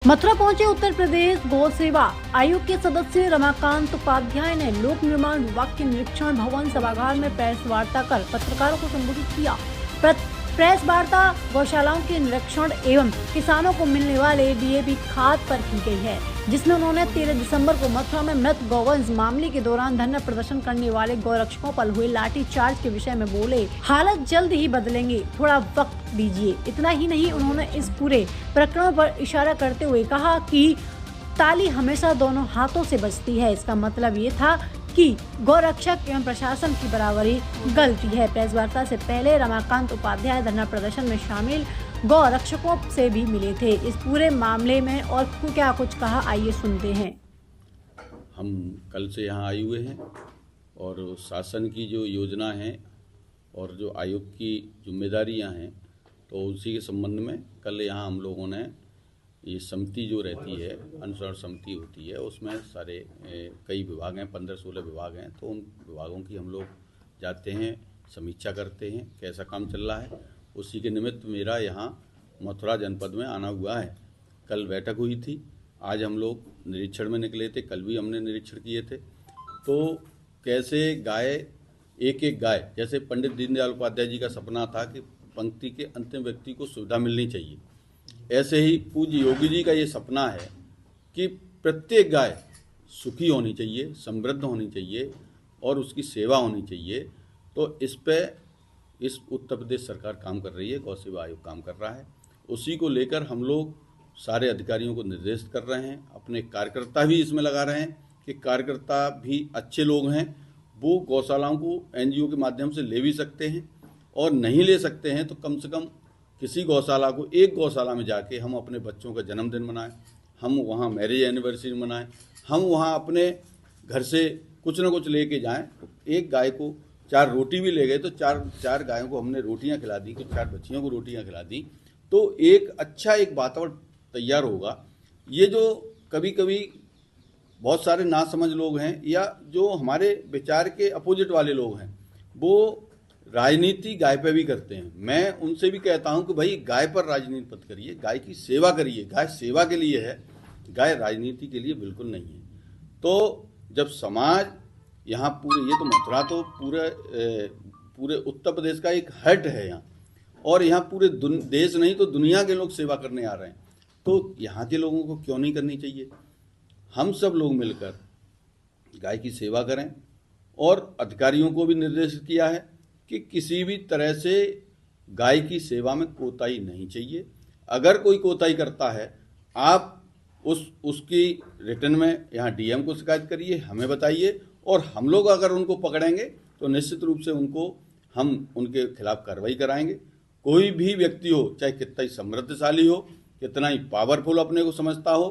मथुरा पहुंचे उत्तर प्रदेश गौ सेवा आयोग के सदस्य रमाकांत उपाध्याय ने लोक निर्माण विभाग के निरीक्षण भवन सभागार में प्रेस वार्ता कर पत्रकारों को संबोधित किया। प्रेस वार्ता गौशालाओं के निरीक्षण एवं किसानों को मिलने वाले डीएपी खाद पर की गई है, जिसमें उन्होंने 13 दिसंबर को मथुरा में मृत गौवंश मामले के दौरान धरना प्रदर्शन करने वाले गौरक्षकों पर हुए लाठीचार्ज के विषय में बोले, हालत जल्द ही बदलेंगे, थोड़ा वक्त दीजिए। इतना ही नहीं, उन्होंने इस पूरे प्रकरण पर इशारा करते हुए कहा कि ताली हमेशा दोनों हाथों से बजती है। इसका मतलब ये था कि गौरक्षक एवं प्रशासन की बराबरी गलती है। प्रेस वार्ता से पहले रमाकांत उपाध्याय धरना प्रदर्शन में शामिल गौरक्षकों से भी मिले थे। इस पूरे मामले में और क्या कुछ कहा, आइए सुनते हैं। हम कल से यहाँ आए हुए हैं और शासन की जो योजना है और जो आयोग की जिम्मेदारियाँ हैं, तो उसी के संबंध में कल यहाँ हम लोगों ने ये समिति जो रहती है, अनुसरण समिति होती है, उसमें सारे कई विभाग हैं, 15-16 विभाग हैं, तो उन विभागों की हम लोग जाते हैं, समीक्षा करते हैं कैसा काम चल रहा है। उसी के निमित्त मेरा यहाँ मथुरा जनपद में आना हुआ है। कल बैठक हुई थी, आज हम लोग निरीक्षण में निकले थे, कल भी हमने निरीक्षण किए थे। तो कैसे गाय, एक एक गाय, जैसे पंडित दीनदयाल उपाध्याय जी का सपना था कि पंक्ति के अंतिम व्यक्ति को सुविधा मिलनी चाहिए, ऐसे ही पूज्य योगी जी का ये सपना है कि प्रत्येक गाय सुखी होनी चाहिए, समृद्ध होनी चाहिए और उसकी सेवा होनी चाहिए। तो इस पे इस उत्तर प्रदेश सरकार काम कर रही है, गौ सेवा आयोग काम कर रहा है। उसी को लेकर हम लोग सारे अधिकारियों को निर्देशित कर रहे हैं, अपने कार्यकर्ता भी इसमें लगा रहे हैं कि कार्यकर्ता भी अच्छे लोग हैं, वो गौशालाओं को एनजीओ के माध्यम से ले भी सकते हैं, और नहीं ले सकते हैं तो कम से कम किसी गौशाला को, एक गौशाला में जाके हम अपने बच्चों का जन्मदिन मनाएं, हम वहाँ मैरिज एनिवर्सरी मनाएं, हम वहाँ अपने घर से कुछ ना कुछ लेके जाएं। एक गाय को 4 रोटी भी ले गए तो चार गायों को हमने रोटियां खिला दी, कुछ 4 बच्चियों को रोटियां खिला दी, तो एक अच्छा एक वातावरण तैयार होगा। ये जो कभी कभी बहुत सारे नासमझ लोग हैं या जो हमारे विचार के अपोजिट वाले लोग हैं, वो राजनीति गाय पे भी करते हैं। मैं उनसे भी कहता हूं कि भाई गाय पर राजनीति मत करिए, गाय की सेवा करिए। गाय सेवा के लिए है, गाय राजनीति के लिए बिल्कुल नहीं है। तो जब समाज यहाँ पूरे, ये तो मथुरा तो पूरे उत्तर प्रदेश का एक हट है यहाँ, और यहाँ पूरे देश नहीं तो दुनिया के लोग सेवा करने आ रहे हैं, तो यहाँ के लोगों को क्यों नहीं करनी चाहिए। हम सब लोग मिलकर गाय की सेवा करें, और अधिकारियों को भी निर्देशित किया है कि किसी भी तरह से गाय की सेवा में कोताही नहीं चाहिए। अगर कोई कोताही करता है, आप उसकी रिटर्न में यहाँ डीएम को शिकायत करिए, हमें बताइए, और हम लोग अगर उनको पकड़ेंगे तो निश्चित रूप से हम उनके खिलाफ कार्रवाई कराएंगे। कोई भी व्यक्ति हो, चाहे कितना ही समृद्धशाली हो, कितना ही पावरफुल अपने को समझता हो,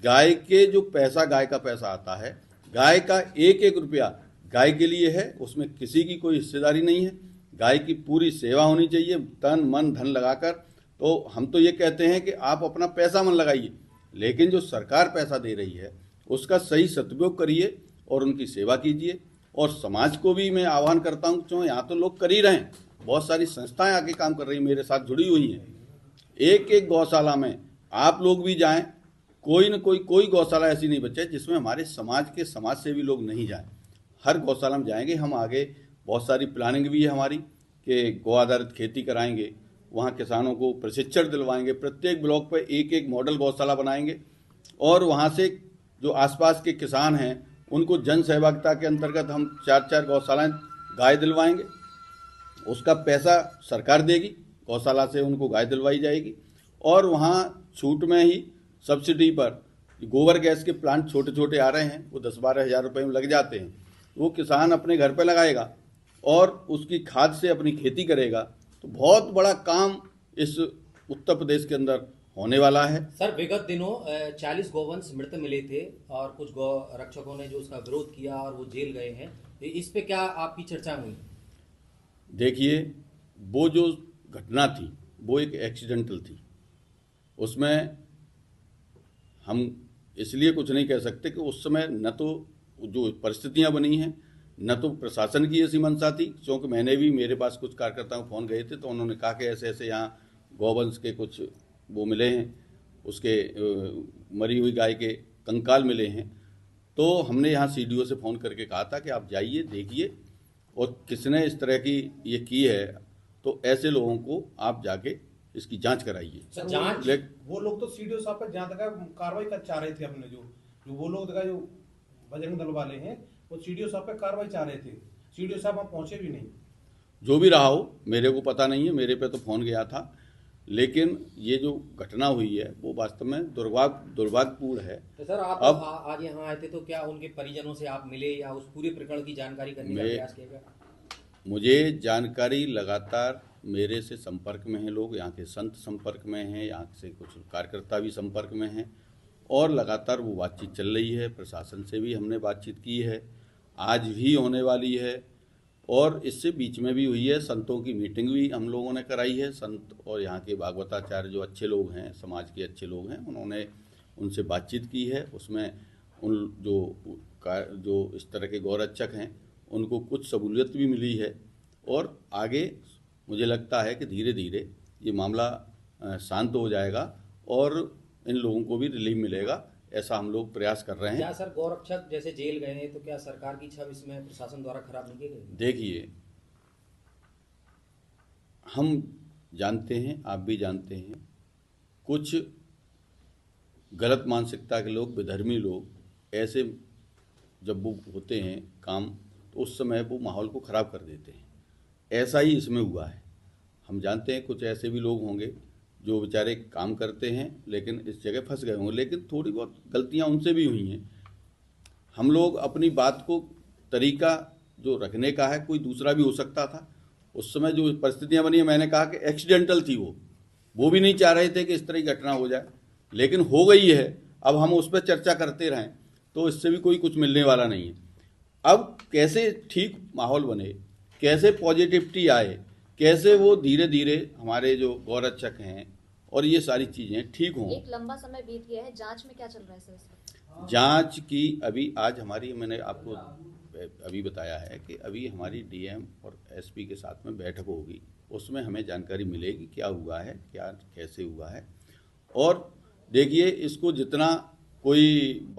गाय के जो पैसा, गाय का पैसा आता है, गाय का एक एक रुपया गाय के लिए है, उसमें किसी की कोई हिस्सेदारी नहीं है। गाय की पूरी सेवा होनी चाहिए, तन मन धन लगाकर। तो हम तो ये कहते हैं कि आप अपना पैसा मन लगाइए, लेकिन जो सरकार पैसा दे रही है उसका सही सदुपयोग करिए और उनकी सेवा कीजिए। और समाज को भी मैं आह्वान करता हूँ, क्यों यहाँ तो लोग कर ही रहे हैं, बहुत सारी संस्थाएं आके काम कर रही हैं, मेरे साथ जुड़ी हुई हैं। एक एक गौशाला में आप लोग भी जाएं, कोई न कोई गौशाला ऐसी नहीं बचे जिसमें हमारे समाज के समाज सेवी लोग नहीं जाएं। हर गौशाला में जाएंगे हम। आगे बहुत सारी प्लानिंग भी है हमारी कि गौ आधारित खेती कराएंगे, वहाँ किसानों को प्रशिक्षण दिलवाएंगे, प्रत्येक ब्लॉक पर एक एक मॉडल गौशाला बनाएंगे, और वहाँ से जो आसपास के किसान हैं उनको जन सहभागिता के अंतर्गत हम 4-4 गौशालाएं गाय दिलवाएंगे। उसका पैसा सरकार देगी, गौशाला से उनको गाय दिलवाई जाएगी, और वहाँ छूट में ही सब्सिडी पर गोबर गैस के प्लांट छोटे छोटे आ रहे हैं, वो 10-12 हज़ार रुपये में लग जाते हैं, वो किसान अपने घर पे लगाएगा और उसकी खाद से अपनी खेती करेगा। तो बहुत बड़ा काम इस उत्तर प्रदेश के अंदर होने वाला है। सर, विगत दिनों 40 गौवंश मृत मिले थे और कुछ गौ रक्षकों ने जो उसका विरोध किया और वो जेल गए हैं, इस पे क्या आपकी चर्चा हुई? देखिए, वो जो घटना थी वो एक एक्सीडेंटल थी, उसमें हम इसलिए कुछ नहीं कह सकते कि उस समय न तो जो परिस्थितियां बनी हैं, न तो प्रशासन की ऐसी मंशा थी, क्योंकि मैंने भी, मेरे पास कुछ कार्यकर्ताओं फ़ोन गए थे तो उन्होंने कहा कि ऐसे ऐसे यहाँ गौवंश के कुछ वो मिले हैं, उसके मरी हुई गाय के कंकाल मिले हैं। तो हमने यहाँ सीडीओ से फ़ोन करके कहा था कि आप जाइए देखिए, और किसने इस तरह की ये की है तो ऐसे लोगों को आप जाके इसकी जांच कराइए। जांच वो लोग तो सीडीओ साहब पर जहाँ तक कार्रवाई कर चाह रहे थे, अपने जो वो लोग जो बजरंग दल वाले हैं वो सीडीओ साहब पे कार्रवाई चाह रहे थे। सीडीओ साहब वहाँ पहुंचे भी नहीं। जो भी रहा हो मेरे को पता नहीं है, मेरे पे तो फ़ोन गया था, लेकिन ये जो घटना हुई है वो वास्तव में दुर्भाग्यपूर्ण है। तो सर आप अब आज यहाँ आए थे तो क्या उनके परिजनों से आप मिले या उस पूरे प्रकरण की जानकारी करने का प्रयास किया गया? मुझे जानकारी लगातार मेरे से संपर्क में हैं लोग, यहाँ के संत संपर्क में हैं, यहाँ से कुछ कार्यकर्ता भी संपर्क में हैं, और लगातार वो बातचीत चल रही है। प्रशासन से भी हमने बातचीत की है, आज भी होने वाली है, और इससे बीच में भी हुई है। संतों की मीटिंग भी हम लोगों ने कराई है। संत और यहाँ के भागवताचार्य जो अच्छे लोग हैं, समाज के अच्छे लोग हैं, उन्होंने उनसे बातचीत की है। उसमें उन जो इस तरह के गौरक्षक हैं उनको कुछ सहूलियत भी मिली है, और आगे मुझे लगता है कि धीरे धीरे ये मामला शांत हो जाएगा और इन लोगों को भी रिलीफ मिलेगा, ऐसा हम लोग प्रयास कर रहे हैं। क्या सर गौरक्षक जैसे जेल गए हैं तो क्या सरकार की छवि इसमें प्रशासन द्वारा खराब नहीं की गई? देखिए, हम जानते हैं, आप भी जानते हैं, कुछ गलत मानसिकता के लोग, विधर्मी लोग ऐसे जब वो होते हैं काम, तो उस समय वो माहौल को ख़राब कर देते हैं। ऐसा ही इसमें हुआ है। हम जानते हैं कुछ ऐसे भी लोग होंगे जो बेचारे काम करते हैं लेकिन इस जगह फंस गए होंगे, लेकिन थोड़ी बहुत गलतियां उनसे भी हुई हैं। हम लोग अपनी बात को तरीका जो रखने का है, कोई दूसरा भी हो सकता था। उस समय जो परिस्थितियां बनी है, मैंने कहा कि एक्सीडेंटल थी, वो भी नहीं चाह रहे थे कि इस तरह की घटना हो जाए, लेकिन हो गई है। अब हम उस पर चर्चा करते रहें तो इससे भी कोई कुछ मिलने वाला नहीं है। अब कैसे ठीक माहौल बने, कैसे पॉजिटिविटी आए, कैसे वो धीरे धीरे हमारे जो गौरक्षक हैं और ये सारी चीज़ें ठीक हों। एक लंबा समय बीत गया है, जांच में क्या चल रहा है सर इस वक्त? जांच की अभी आज हमारी, मैंने आपको अभी बताया है कि अभी हमारी डीएम और एसपी के साथ में बैठक होगी, उसमें हमें जानकारी मिलेगी क्या हुआ है, क्या कैसे हुआ है। और देखिए, इसको जितना कोई